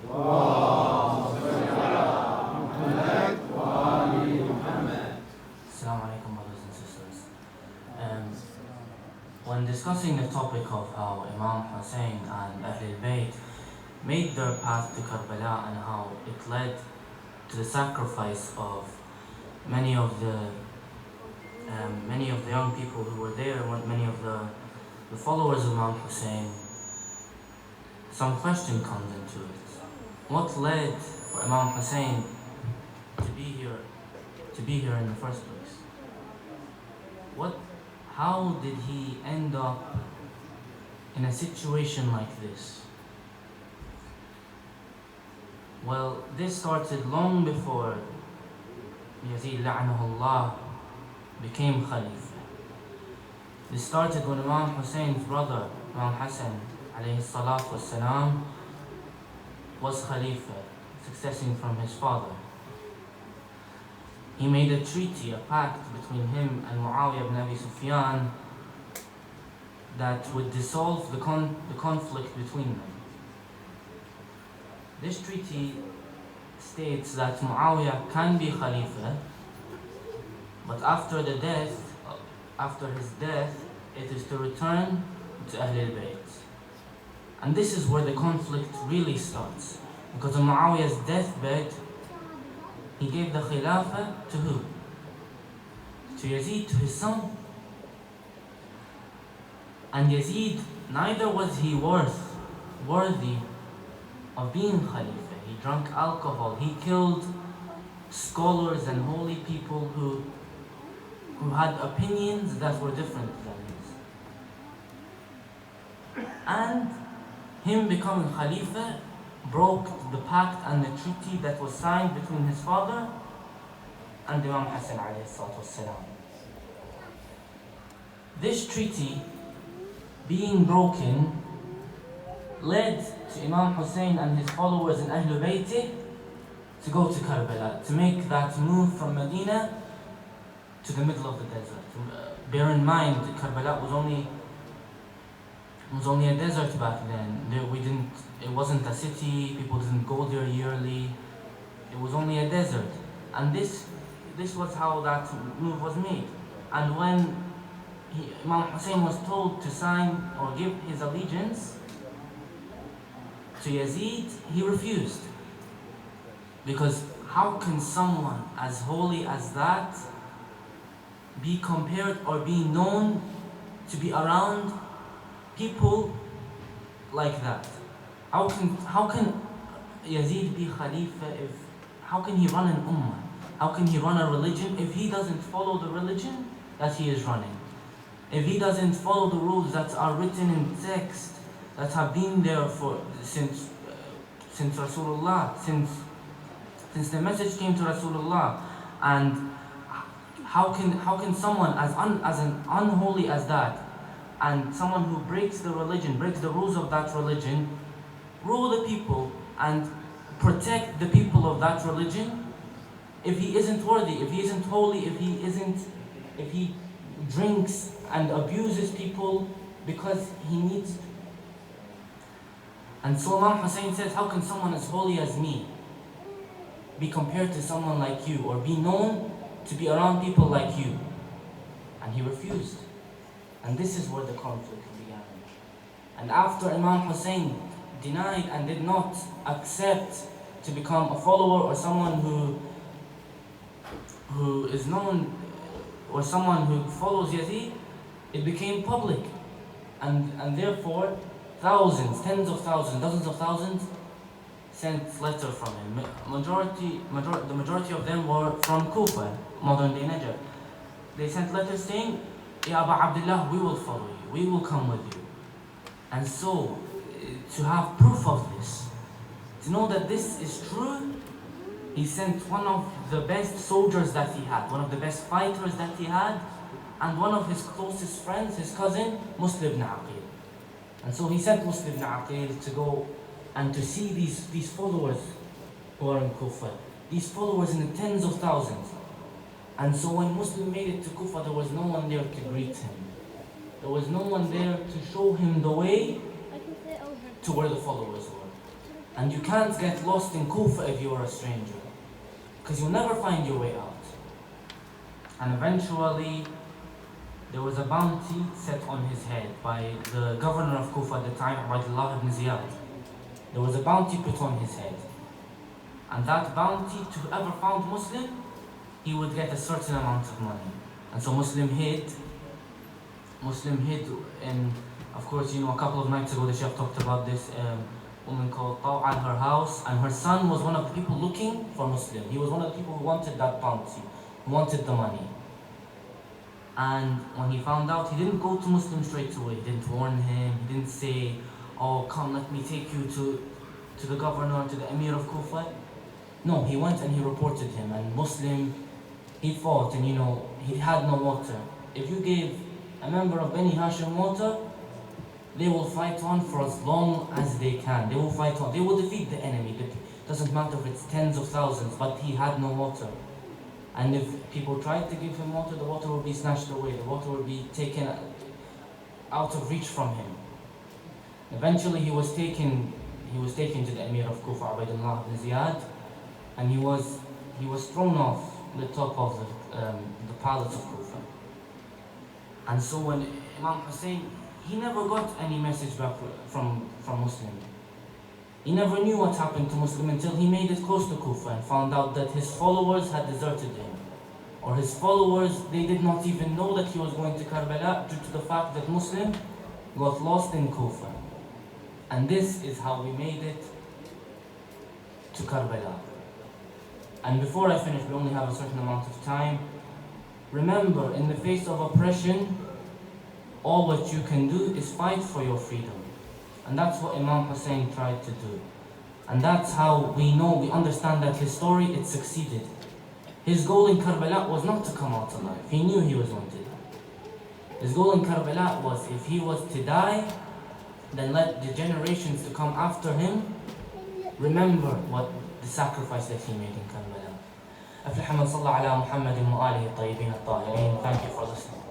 Assalamu alaikum, brothers and sisters. When discussing the topic of how Imam Hussein and Ahlul Bayt made their path to Karbala and how it led to the sacrifice of many of the young people who were there, many of the followers of Imam Hussein, some question comes into it. What led for Imam Hussein to be here in the first place? How did he end up in a situation like this? Well, this started long before Yazid la'anahullah became Khalifa. This started when Imam Hussein's brother, Imam Hassan alayhi salatu wassalam, was Khalifa, succeeding from his father. He made a treaty, a pact between him and Muawiyah ibn Abi Sufyan that would dissolve the conflict between them. This treaty states that Muawiyah can be Khalifa, but after his death, it is to return to Ahlul Bayt. And this is where the conflict really starts. Because on Muawiyah's deathbed, he gave the Khilafah to who? To Yazid, to his son. And Yazid, neither was he worthy of being Khalifa. He drank alcohol, he killed scholars and holy people who had opinions that were different than his. And him becoming Khalifa broke the pact and the treaty that was signed between his father and Imam Hassan alayhi salatu wassalam. This treaty being broken led to Imam Hussein and his followers in Ahlul Bayt to go to Karbala, to make that move from Medina to the middle of the desert. Bear in mind, Karbala was only a desert back then. It wasn't a city, people didn't go there yearly. It was only a desert. And this was how that move was made. And when Imam Hussein was told to sign or give his allegiance to Yazid, he refused. Because how can someone as holy as that be compared or be known to be around people like that? How can Yazid be Khalifa how can he run an ummah? How can he run a religion if he doesn't follow the religion that he is running? If he doesn't follow the rules that are written in text, that have been there since Rasulullah, since the message came to Rasulullah. And how can someone as unholy as that, and someone who breaks the religion, breaks the rules of that religion, rule the people and protect the people of that religion, if he isn't worthy, if he isn't holy, if he drinks and abuses people because he needs to? And so Imam Hussein says, how can someone as holy as me be compared to someone like you, or be known to be around people like you? And he refused. And this is where the conflict began. And after Imam Hussein denied and did not accept to become a follower or someone who is known, or someone who follows Yazid, it became public. And therefore, thousands, tens of thousands, dozens of thousands sent letters from him. The majority of them were from Kufa, modern day Najaf. They sent letters saying, Ya Aba Abdullah, we will follow you, we will come with you. And so, to have proof of this, to know that this is true, he sent one of the best soldiers that he had, one of the best fighters that he had, and one of his closest friends, his cousin, Muslim ibn Aqil. And so he sent Muslim ibn Aqil to go and to see these followers who are in Kufa, these followers in the tens of thousands. And so when Muslim made it to Kufa, there was no one there to greet him. There was no one there to show him the way to where the followers were. And you can't get lost in Kufa if you're a stranger, because you'll never find your way out. And eventually, there was a bounty set on his head by the governor of Kufa at the time, Ubaydullah ibn Ziyad. There was a bounty put on his head. And that bounty, to whoever found Muslim, he would get a certain amount of money. And so Muslim hid, and of course, a couple of nights ago the Sheikh talked about this woman called Tawa, her house, and her son was one of the people looking for Muslim. He was one of the people who wanted that bounty, who wanted the money. And when he found out, he didn't go to Muslim straight away. He didn't warn him, he didn't say, oh, come, let me take you to the governor, to the emir of Kufa. No, he went and he reported him, and Muslim, he fought, and he had no water. If you gave a member of Bani Hashim water, they will fight on for as long as they can. They will fight on. They will defeat the enemy. It doesn't matter if it's tens of thousands, but he had no water. And if people tried to give him water, the water will be snatched away. The water will be taken out of reach from him. Eventually, he was taken to the emir of Kufa, Ubaydullah ibn Ziyad, and he was thrown off the top of the palace of Kufa. And so when Imam Hussein, he never got any message back from Muslim. He never knew what happened to Muslim until he made it close to Kufa and found out that his followers had deserted him. Or his followers, they did not even know that he was going to Karbala due to the fact that Muslim got lost in Kufa. And this is how we made it to Karbala. And before I finish, we only have a certain amount of time. Remember, in the face of oppression, all what you can do is fight for your freedom. And that's what Imam Hussein tried to do. And that's how we understand that his story, it succeeded. His goal in Karbala was not to come out alive. He knew he was going to die. His goal in Karbala was, if he was to die, then let the generations to come after him remember what the sacrifice that he made in Karbala. أفلح من صلى على محمد وآله الطيبين الطاهرين. Thank you for listening.